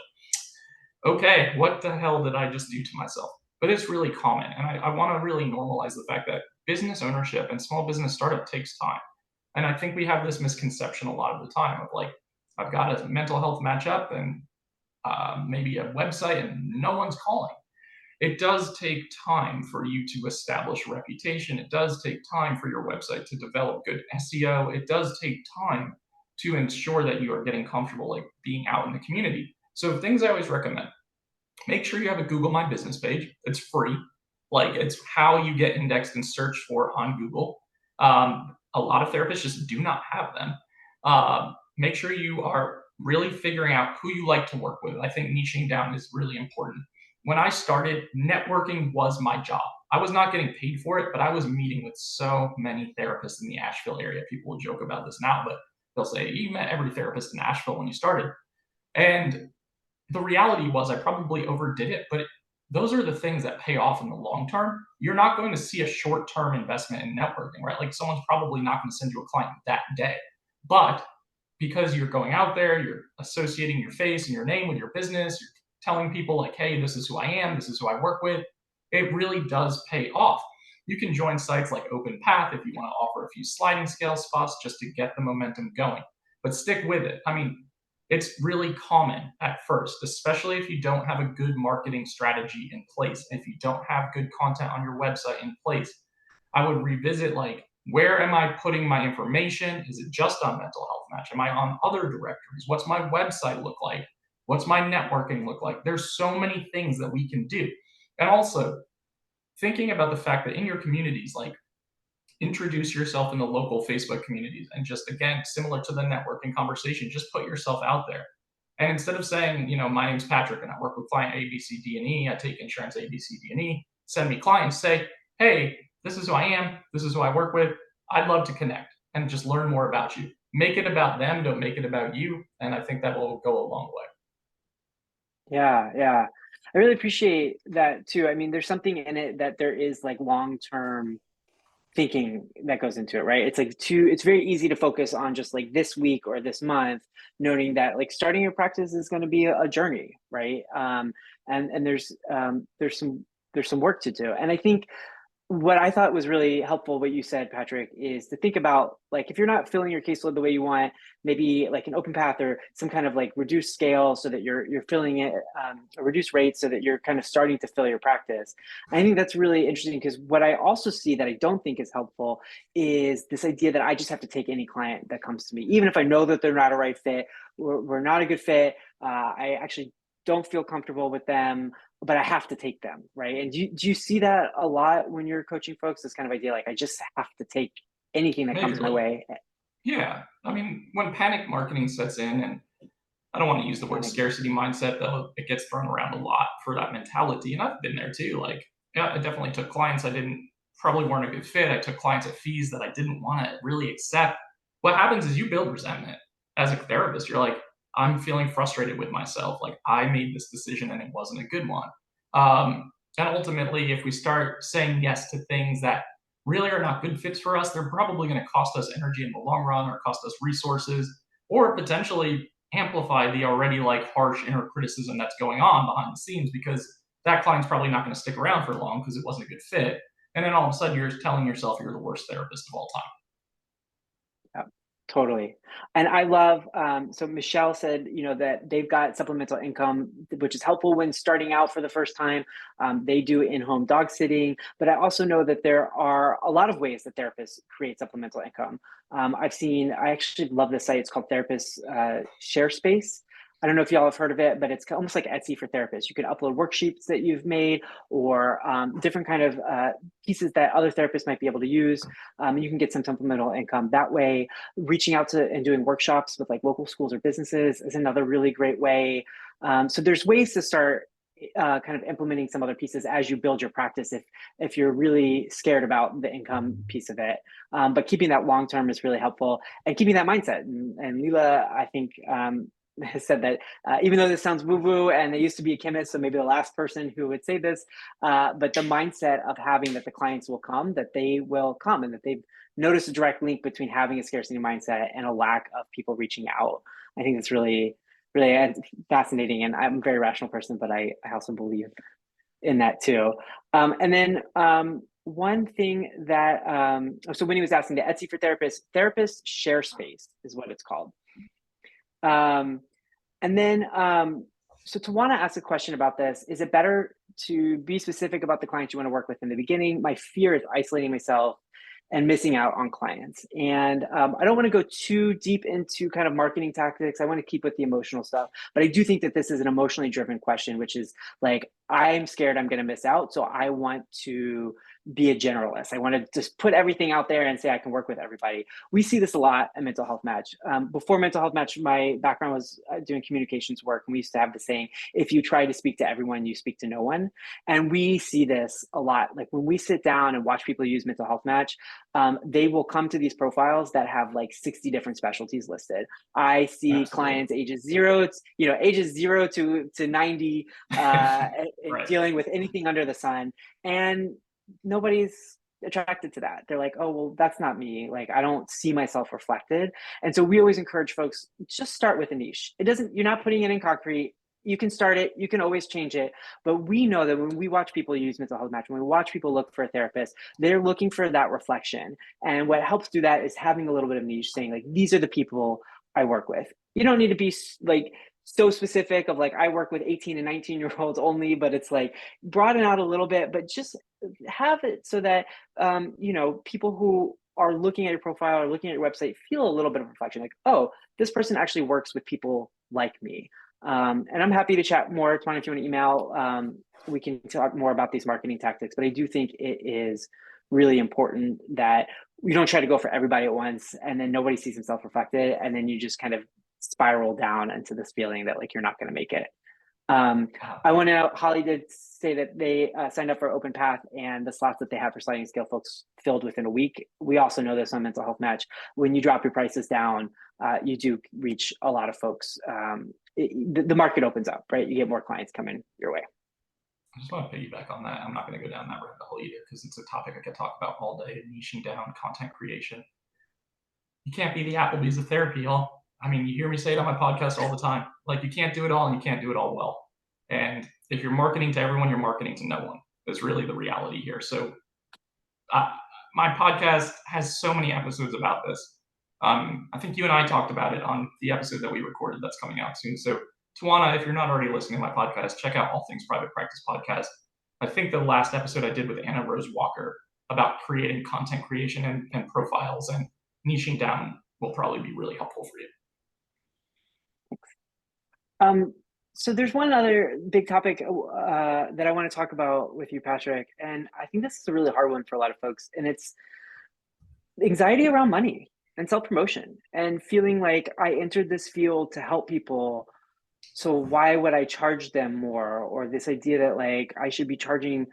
okay, what the hell did I just do to myself? But it's really common. And I want to really normalize the fact that business ownership and small business startup takes time. And I think we have this misconception a lot of the time of like, I've got a mental health matchup and maybe a website and no one's calling. It does take time for you to establish a reputation. It does take time for your website to develop good SEO. It does take time to ensure that you are getting comfortable like being out in the community. So things I always recommend, make sure you have a Google My Business page. It's free. Like it's how you get indexed and searched for on Google. A lot of therapists just do not have them. Make sure you are really figuring out who you like to work with. I think niching down is really important. When I started, networking was my job. I was not getting paid for it, but I was meeting with so many therapists in the Asheville area. People will joke about this now, but they'll say, you met every therapist in Asheville when you started. And the reality was I probably overdid it, but those are the things that pay off in the long term. You're not going to see a short term investment in networking, right? Like someone's probably not going to send you a client that day. But because you're going out there, you're associating your face and your name with your business, you're telling people, like, hey, this is who I am, this is who I work with, it really does pay off. You can join sites like OpenPath if you want to offer a few sliding scale spots just to get the momentum going, but stick with it. I mean, it's really common at first, especially if you don't have a good marketing strategy in place. If you don't have good content on your website in place, I would revisit like, where am I putting my information? Is it just on Mental Health Match? Am I on other directories? What's my website look like? What's my networking look like? There's so many things that we can do. And also thinking about the fact that in your communities, like introduce yourself in the local Facebook communities and just again, similar to the networking conversation, just put yourself out there. And instead of saying, my name's Patrick and I work with client A, B, C, D, and E, I take insurance A, B, C, D, and E, send me clients, say, hey, this is who I am, this is who I work with, I'd love to connect and just learn more about you. Make it about them, don't make it about you. And I think that will go a long way. Yeah, yeah. I really appreciate that too. I mean, there's something in it that there is like long-term thinking that goes into it, right? It's very easy to focus on just like this week or this month, noting that like starting your practice is going to be a journey, right? And there's some work to do. And I think what I thought was really helpful, what you said, Patrick, is to think about like if you're not filling your caseload the way you want, maybe like an open path or some kind of like reduced scale so that you're filling it, a reduced rate so that you're kind of starting to fill your practice. I think that's really interesting because what I also see that I don't think is helpful is this idea that I just have to take any client that comes to me, even if I know that they're not a right fit, we're not a good fit. I actually don't feel comfortable with them, but I have to take them, right? And do you see that a lot when you're coaching folks? This kind of idea, like I just have to take anything that comes my Majorly. way. Yeah. I mean, when panic marketing sets in, and I don't want to use the word Panic. scarcity mindset, though it gets thrown around a lot for that mentality. And I've been there too. Like, yeah, I definitely took clients I didn't probably weren't a good fit. I took clients at fees that I didn't want to really accept. What happens is you build resentment as a therapist. You're like, I'm feeling frustrated with myself. Like, I made this decision and it wasn't a good one. And ultimately, if we start saying yes to things that really are not good fits for us, they're probably going to cost us energy in the long run or cost us resources or potentially amplify the already like harsh inner criticism that's going on behind the scenes because that client's probably not going to stick around for long because it wasn't a good fit. And then all of a sudden you're telling yourself you're the worst therapist of all time. Yeah, totally. And I love, so Michelle said, that they've got supplemental income, which is helpful when starting out for the first time. They do in-home dog sitting, but I also know that there are a lot of ways that therapists create supplemental income. I actually love this site. It's called Therapist Share Space. I don't know if y'all have heard of it, but it's almost like Etsy for therapists. You can upload worksheets that you've made or different kind of pieces that other therapists might be able to use. You can get some supplemental income that way. Reaching out to and doing workshops with like local schools or businesses is another really great way. So there's ways to start kind of implementing some other pieces as you build your practice if you're really scared about the income piece of it. But keeping that long term is really helpful and keeping that mindset. And Leela, I think, has said that even though this sounds woo-woo and they used to be a chemist, so maybe the last person who would say this, but the mindset of having that the clients will come, that they will come, and that they've noticed a direct link between having a scarcity mindset and a lack of people reaching out. I think that's really, really fascinating. And I'm a very rational person, but I also believe in that too. And then one thing that, so when he was asking the Etsy for therapists, Therapist Share Space is what it's called. Um, and then, so Tawana asked a question about this. Is it better to be specific about the clients you want to work with in the beginning? My fear is isolating myself and missing out on clients. And I don't want to go too deep into kind of marketing tactics. I want to keep with the emotional stuff. But I do think that this is an emotionally driven question, which is like, I'm scared I'm going to miss out. So I want to be a generalist. I want to just put everything out there and say I can work with everybody. We see this a lot at Mental Health Match. Before Mental Health Match, my background was doing communications work, and we used to have the saying, if you try to speak to everyone, you speak to no one. And we see this a lot. Like when we sit down and watch people use Mental Health Match, they will come to these profiles that have like 60 different specialties listed. I see Absolutely. clients ages 0 to 90, Right. dealing with anything under the sun. And nobody's attracted to that. They're like, oh, well, that's not me. Like, I don't see myself reflected. And so we always encourage folks, just start with a niche. You're not putting it in concrete. You can start it, you can always change it. But we know that when we watch people use Mental Health Match, when we watch people look for a therapist, they're looking for that reflection. And what helps do that is having a little bit of niche, saying, like, these are the people I work with. You don't need to be like so specific of like, I work with 18 and 19-year-olds only, but it's like broaden out a little bit, but just have it so that people who are looking at your profile or looking at your website feel a little bit of reflection, like, oh, this person actually works with people like me. And I'm happy to chat more. Twan, if you want to email, we can talk more about these marketing tactics. But I do think it is really important that we don't try to go for everybody at once, and then nobody sees himself reflected, and then you just kind of spiral down into this feeling that like you're not going to make it. I want to know, Holly did say that they signed up for Open Path, and the slots that they have for sliding scale folks filled within a week. We also know this on Mental Health Match. When you drop your prices down, you do reach a lot of folks. The market opens up, right? You get more clients coming your way. I just want to piggyback on that. I'm not going to go down that rabbit hole either because it's a topic I could talk about all day. Niching down content creation. You can't be the Applebee's of therapy, y'all. I mean, you hear me say it on my podcast all the time. Like, you can't do it all and you can't do it all well. And if you're marketing to everyone, you're marketing to no one. That's really the reality here. So, my podcast has so many episodes about this. I think you and I talked about it on the episode that we recorded that's coming out soon. So, Tawana, if you're not already listening to my podcast, check out All Things Private Practice Podcast. I think the last episode I did with Anna Rose Walker about creating content creation and profiles and niching down will probably be really helpful for you. So there's one other big topic that I want to talk about with you, Patrick, and I think this is a really hard one for a lot of folks, and it's anxiety around money and self-promotion and feeling like I entered this field to help people. So why would I charge them more? Or this idea that like I should be charging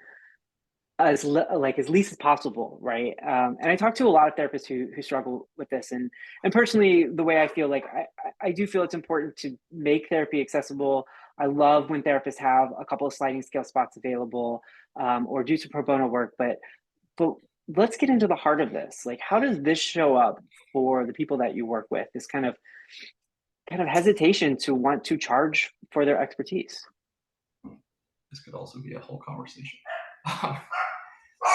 as least as possible, right? And I talk to a lot of therapists who struggle with this, and personally, the way I feel, like I do feel it's important to make therapy accessible. I love when therapists have a couple of sliding scale spots available, or do some pro bono work, but let's get into the heart of this. Like, how does this show up for the people that you work with? This kind of hesitation to want to charge for their expertise. This could also be a whole conversation.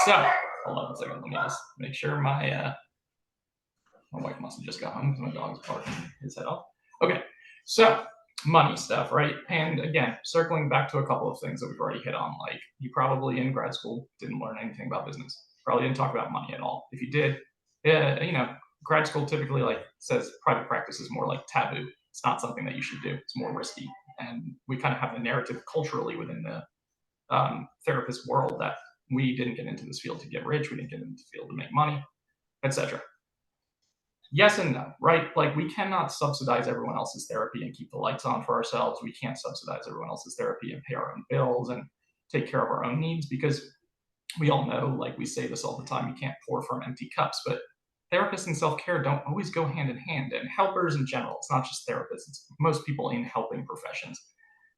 So, hold on a second. Let me just make sure my wife must have just got home because my dog's barking his head off. Okay, so money stuff, right? And again, circling back to a couple of things that we've already hit on, like you probably in grad school didn't learn anything about business. Probably didn't talk about money at all. If you did, grad school typically like says private practice is more like taboo. It's not something that you should do. It's more risky, and we kind of have the narrative culturally within the therapist world that we didn't get into this field to get rich, we didn't get into the field to make money, etc. Yes and no, right? Like, we cannot subsidize everyone else's therapy and keep the lights on for ourselves. We can't subsidize everyone else's therapy and pay our own bills and take care of our own needs, because we all know, like we say this all the time, you can't pour from empty cups. But therapists and self-care don't always go hand in hand, and helpers in general. It's not just therapists, it's most people in helping professions.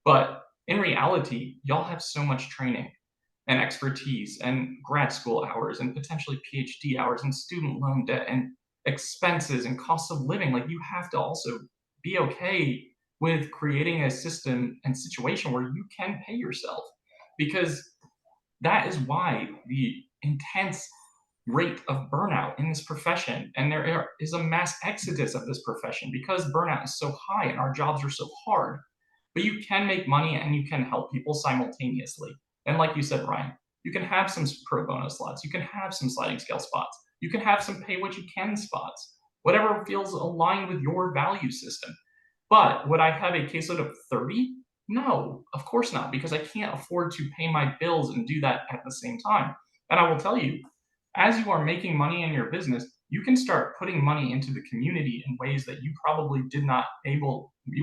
But in reality, y'all have so much training and expertise and grad school hours and potentially PhD hours and student loan debt and expenses and costs of living. Like, you have to also be okay with creating a system and situation where you can pay yourself, because that is why the intense rate of burnout in this profession, and is a mass exodus of this profession because burnout is so high and our jobs are so hard. But you can make money and you can help people simultaneously. And like you said, Ryan, you can have some pro bono slots, you can have some sliding scale spots, you can have some pay what you can spots, whatever feels aligned with your value system. But would I have a caseload of 30? No, of course not, because I can't afford to pay my bills and do that at the same time. And I will tell you, as you are making money in your business, you can start putting money into the community in ways that you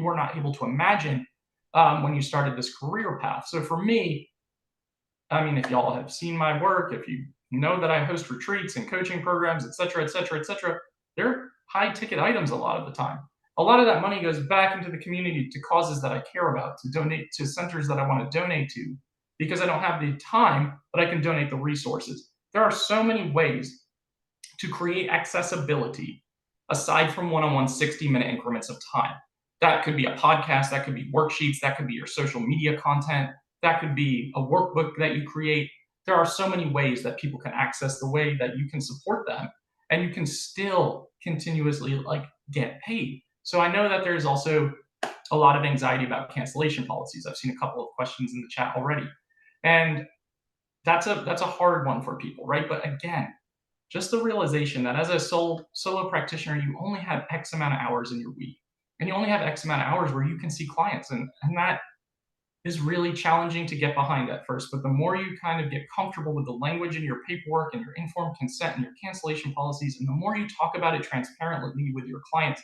were not able to imagine when you started this career path. So for me, I mean, if y'all have seen my work, if you know that I host retreats and coaching programs, et cetera, et cetera, et cetera, they're high ticket items a lot of the time. A lot of that money goes back into the community to causes that I care about, to donate to centers that I want to donate to, because I don't have the time, but I can donate the resources. There are so many ways to create accessibility aside from one on one 60-minute increments of time. That could be a podcast, that could be worksheets, that could be your social media content, that could be a workbook that you create. There are so many ways that people can access the way that you can support them, and you can still continuously get paid. So I know that there's also a lot of anxiety about cancellation policies. I've seen a couple of questions in the chat already. And that's a hard one for people, right? But again, just the realization that as a solo practitioner, you only have X amount of hours in your week, and you only have X amount of hours where you can see clients. And that is really challenging to get behind at first. But the more you kind of get comfortable with the language in your paperwork and your informed consent and your cancellation policies, and the more you talk about it transparently with your clients,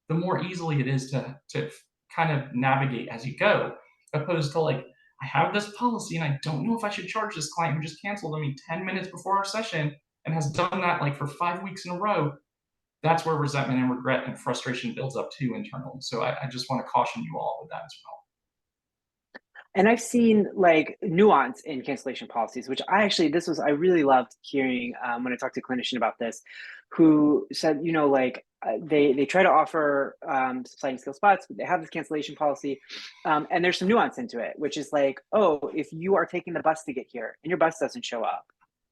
the more easily it is to kind of navigate as you go, opposed to I have this policy and I don't know if I should charge this client who just canceled on me 10 minutes before our session and has done that for 5 weeks in a row. That's where resentment and regret and frustration builds up too internally. So I just want to caution you all with that as well. And I've seen like nuance in cancellation policies, which I really loved hearing when I talked to a clinician about this, who said, they try to offer sliding scale spots, but they have this cancellation policy, and there's some nuance into it, which is like, oh, if you are taking the bus to get here and your bus doesn't show up,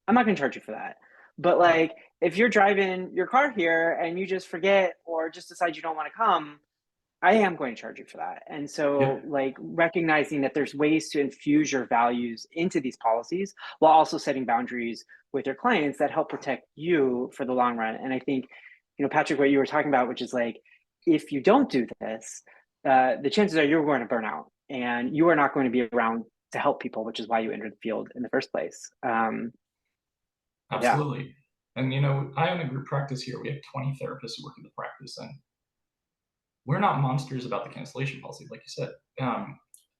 I'm not going to charge you for that. But like, if you're driving your car here and you just forget or just decide you don't want to come, I am going to charge you for that. And so, Yep, like, recognizing that there's ways to infuse your values into these policies while also setting boundaries with your clients that help protect you for the long run. And I think, Patrick, what you were talking about, which is like, if you don't do this, the chances are you're going to burn out and you are not going to be around to help people, which is why you entered the field in the first place. Yeah. absolutely. And I own a group practice here. We have 20 therapists who work in the practice, and we're not monsters about the cancellation policy. Like you said,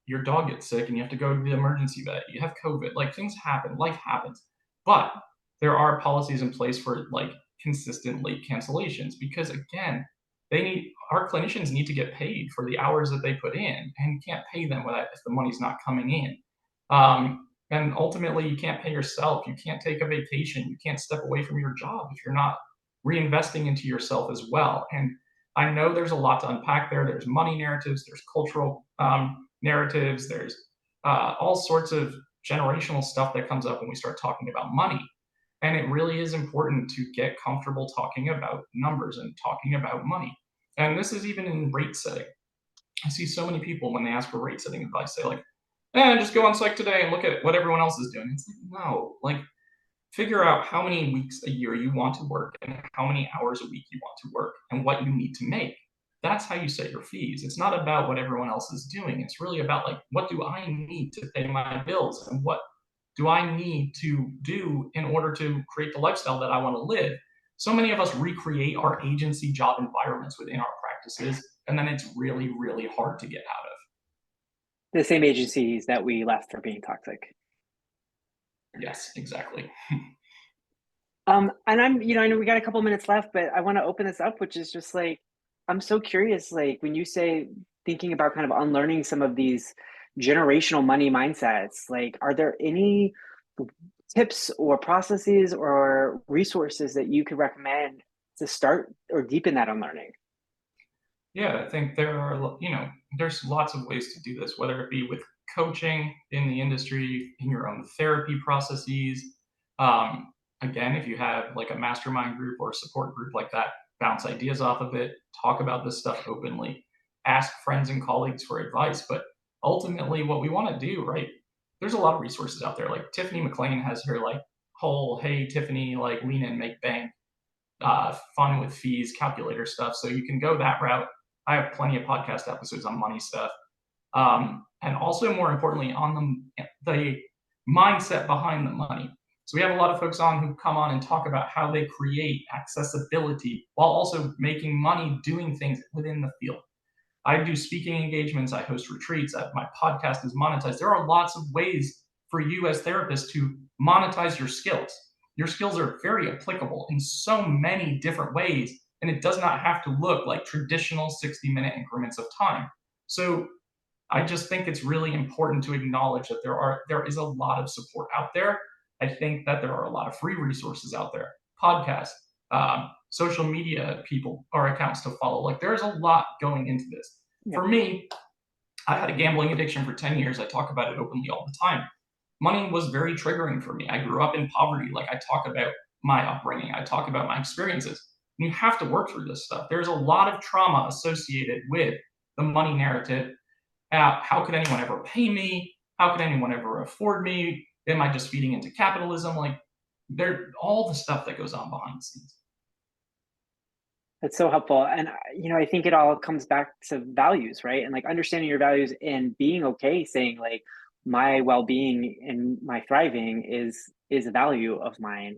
your dog gets sick and you have to go to the emergency vet. You have COVID. Things happen. Life happens. But there are policies in place for consistent late cancellations because again, our clinicians need to get paid for the hours that they put in, and you can't pay them if the money's not coming in. And ultimately, you can't pay yourself. You can't take a vacation. You can't step away from your job if you're not reinvesting into yourself as well. And I know there's a lot to unpack there. There's money narratives, there's cultural narratives, there's all sorts of generational stuff that comes up when we start talking about money. And it really is important to get comfortable talking about numbers and talking about money. And this is even in rate setting. I see so many people when they ask for rate setting advice, say just go on psych today and look at what everyone else is doing. It's no, figure out how many weeks a year you want to work and how many hours a week you want to work and what you need to make. That's how you set your fees. It's not about what everyone else is doing. It's really about what do I need to pay my bills and what do I need to do in order to create the lifestyle that I want to live. So many of us recreate our agency job environments within our practices, and then it's really, really hard to get out of. The same agencies that we left for being toxic. Yes, exactly. And I know we got a couple minutes left, but I want to open this up, which is just like, I'm so curious, when you say thinking about kind of unlearning some of these generational money mindsets, are there any tips or processes or resources that you could recommend to start or deepen that unlearning? Yeah, I think there's lots of ways to do this, whether it be with coaching in the industry, in your own therapy processes. again, if you have like a mastermind group or a support group like that, bounce ideas off of it, talk about this stuff openly, ask friends and colleagues for advice. But ultimately, what we want to do, right? There's a lot of resources out there. Like Tiffany McLean has her like whole, hey, Tiffany, like lean in, make bank, fun with fees, calculator stuff. So you can go that route. I have plenty of podcast episodes on money stuff. And also, more importantly, on the mindset behind the money. So we have a lot of folks on who come on and talk about how they create accessibility while also making money doing things within the field. I do speaking engagements, I host retreats, my podcast is monetized. There are lots of ways for you as therapists to monetize your skills. Your skills are very applicable in so many different ways, and it does not have to look like traditional 60-minute increments of time. So I just think it's really important to acknowledge that there is a lot of support out there. I think that there are a lot of free resources out there, podcasts, social media people or accounts to follow. Like there's a lot going into this. Yeah. For me, I had a gambling addiction for 10 years. I talk about it openly all the time. Money was very triggering for me. I grew up in poverty. Like I talk about my upbringing, I talk about my experiences. And you have to work through this stuff. There's a lot of trauma associated with the money narrative. How could anyone ever pay me? How could anyone ever afford me? Am I just feeding into capitalism? Like, all the stuff that goes on behind the scenes. That's so helpful. And, I think it all comes back to values, right? And like understanding your values and being okay saying like my well-being and my thriving is a value of mine.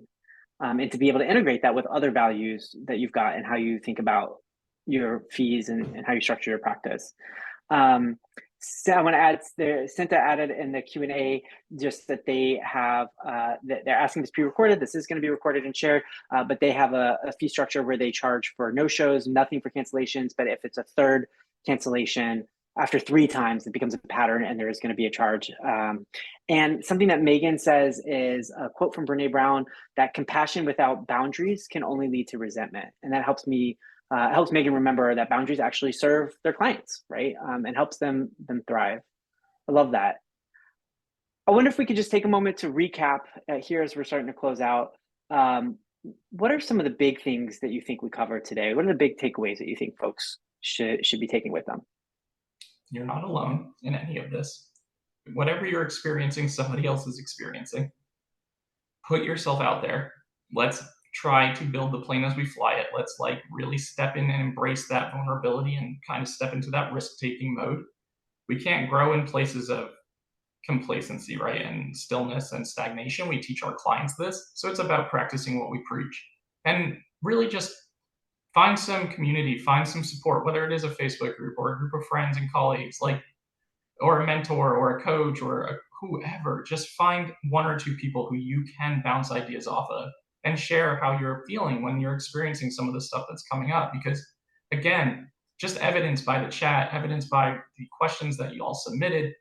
And to be able to integrate that with other values that you've got and how you think about your fees and how you structure your practice. So I want to add there. Cinta added in the Q&A just that they have that they're asking this pre-recorded. This is going to be recorded and shared, but they have a fee structure where they charge for no shows, nothing for cancellations. But if it's a third cancellation after 3 times, it becomes a pattern, and there is going to be a charge. And something that Megan says is a quote from Brene Brown that compassion without boundaries can only lead to resentment, and that helps me. Helps Megan remember that boundaries actually serve their clients, right? And helps them thrive. I love that. I wonder if we could just take a moment to recap here as we're starting to close out. What are some of the big things that you think we covered today? What are the big takeaways that you think folks should be taking with them? You're not alone in any of this. Whatever you're experiencing, somebody else is experiencing. Put yourself out there. Let's try to build the plane as we fly it. Let's like really step in and embrace that vulnerability and kind of step into that risk-taking mode. We can't grow in places of complacency, right? And stillness and stagnation. We teach our clients this. So it's about practicing what we preach and really just find some community, find some support, whether it is a Facebook group or a group of friends and colleagues, like, or a mentor or a coach or whoever. Just find 1 or 2 people who you can bounce ideas off of and share how you're feeling when you're experiencing some of the stuff that's coming up. Because again, just evidence by the chat, evidence by the questions that you all submitted,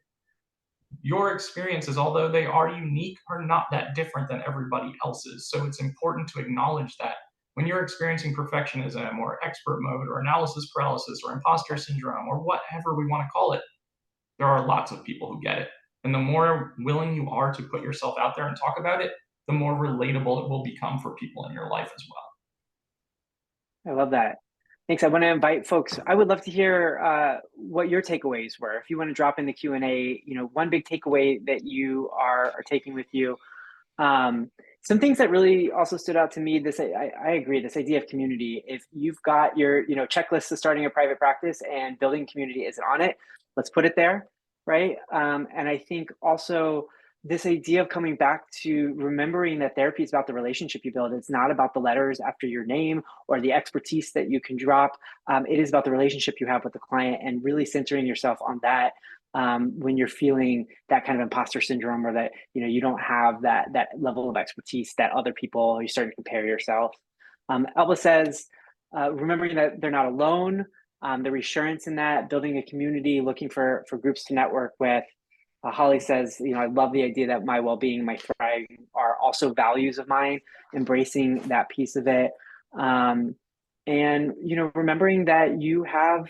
your experiences, although they are unique, are not that different than everybody else's. So it's important to acknowledge that when you're experiencing perfectionism or expert mode or analysis paralysis or imposter syndrome or whatever we want to call it, there are lots of people who get it. And the more willing you are to put yourself out there and talk about it, the more relatable it will become for people in your life as well. I love that. Thanks. I want to invite folks. I would love to hear what your takeaways were. If you want to drop in the Q&A, one big takeaway that you are taking with you. Some things that really also stood out to me. I agree. This idea of community. If you've got your checklist of starting a private practice and building community isn't on it, let's put it there, right? And I think also this idea of coming back to remembering that therapy is about the relationship you build. It's not about the letters after your name or the expertise that you can drop. It is about the relationship you have with the client and really centering yourself on that. When you're feeling that kind of imposter syndrome or that you don't have that level of expertise that other people, you're starting to compare yourself. Elba says, remembering that they're not alone, the reassurance in that, building a community, looking for groups to network with. Holly says, I love the idea that my well-being, my thriving are also values of mine, embracing that piece of it. And, remembering that you have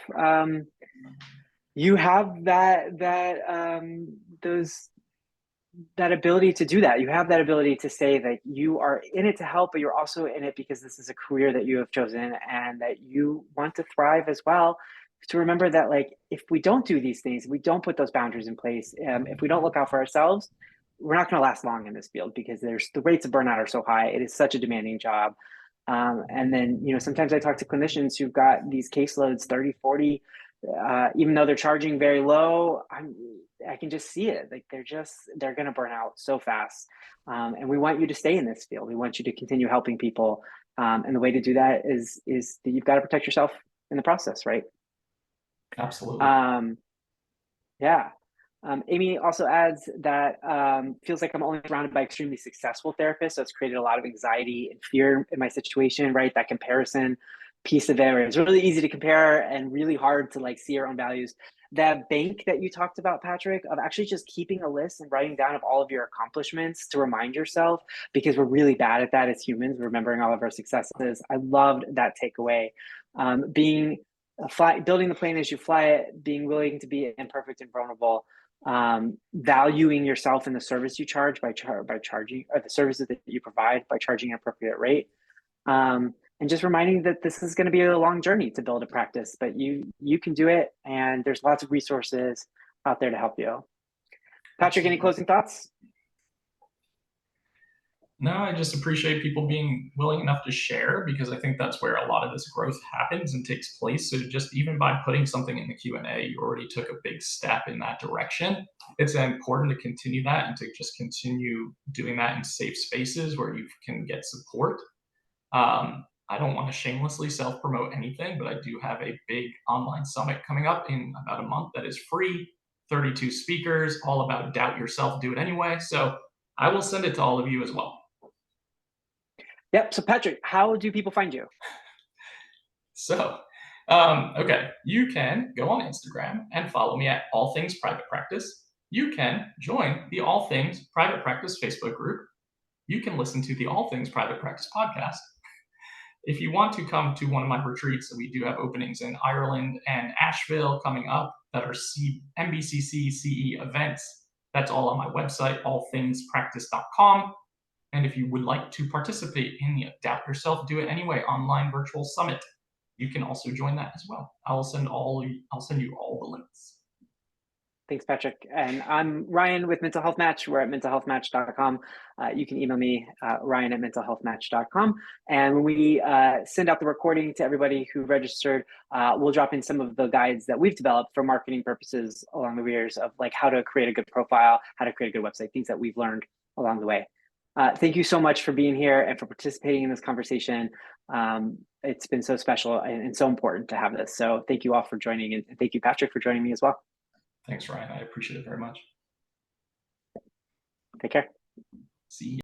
those that ability to do that. You have that ability to say that you are in it to help, but you're also in it because this is a career that you have chosen and that you want to thrive as well. To remember that, like, if we don't do these things, if we don't put those boundaries in place, if we don't look out for ourselves, we're not going to last long in this field because there's the rates of burnout are so high. It is such a demanding job. And then, sometimes I talk to clinicians who've got these caseloads 30, 40, even though they're charging very low, I can just see it. Like they're going to burn out so fast. And we want you to stay in this field. We want you to continue helping people. And the way to do that is that you've got to protect yourself in the process, right? Absolutely. Um, yeah. Amy also adds that feels like I'm only surrounded by extremely successful therapists. So it's created a lot of anxiety and fear in my situation, right? That comparison piece of it. It's really easy to compare and really hard to like see our own values. That bank that you talked about, Patrick, of actually just keeping a list and writing down of all of your accomplishments to remind yourself, because we're really bad at that as humans, remembering all of our successes. I loved that takeaway. Being building the plane as you fly it, being willing to be imperfect and vulnerable, valuing yourself in the service you charge by charging, or the services that you provide by charging an appropriate rate, and just reminding that this is going to be a long journey to build a practice, but you can do it, and there's lots of resources out there to help you. Patrick, any closing thoughts? No, I just appreciate people being willing enough to share, because I think that's where a lot of this growth happens and takes place. So just even by putting something in the Q&A, you already took a big step in that direction. It's important to continue that and to just continue doing that in safe spaces where you can get support. I don't want to shamelessly self-promote anything, but I do have a big online summit coming up in about a month that is free, 32 speakers, all about doubt yourself, do it anyway. So I will send it to all of you as well. Yep. So Patrick, how do people find you? So, okay, you can go on Instagram and follow me at All Things Private Practice. You can join the All Things Private Practice Facebook group. You can listen to the All Things Private Practice podcast. If you want to come to one of my retreats, we do have openings in Ireland and Asheville coming up that are MBCC CE events. That's all on my website, allthingspractice.com. And if you would like to participate in the Doubt Yourself, Do It Anyway online virtual summit, you can also join that as well. I'll send you all the links. Thanks, Patrick. And I'm Ryan with Mental Health Match. We're at mentalhealthmatch.com. You can email me, Ryan at mentalhealthmatch.com. And when we send out the recording to everybody who registered, we'll drop in some of the guides that we've developed for marketing purposes along the years of like how to create a good profile, how to create a good website, things that we've learned along the way. Thank you so much for being here and for participating in this conversation. It's been so special and so important to have this. So thank you all for joining, and thank you, Patrick, for joining me as well. Thanks, Ryan. I appreciate it very much. Take care. See you.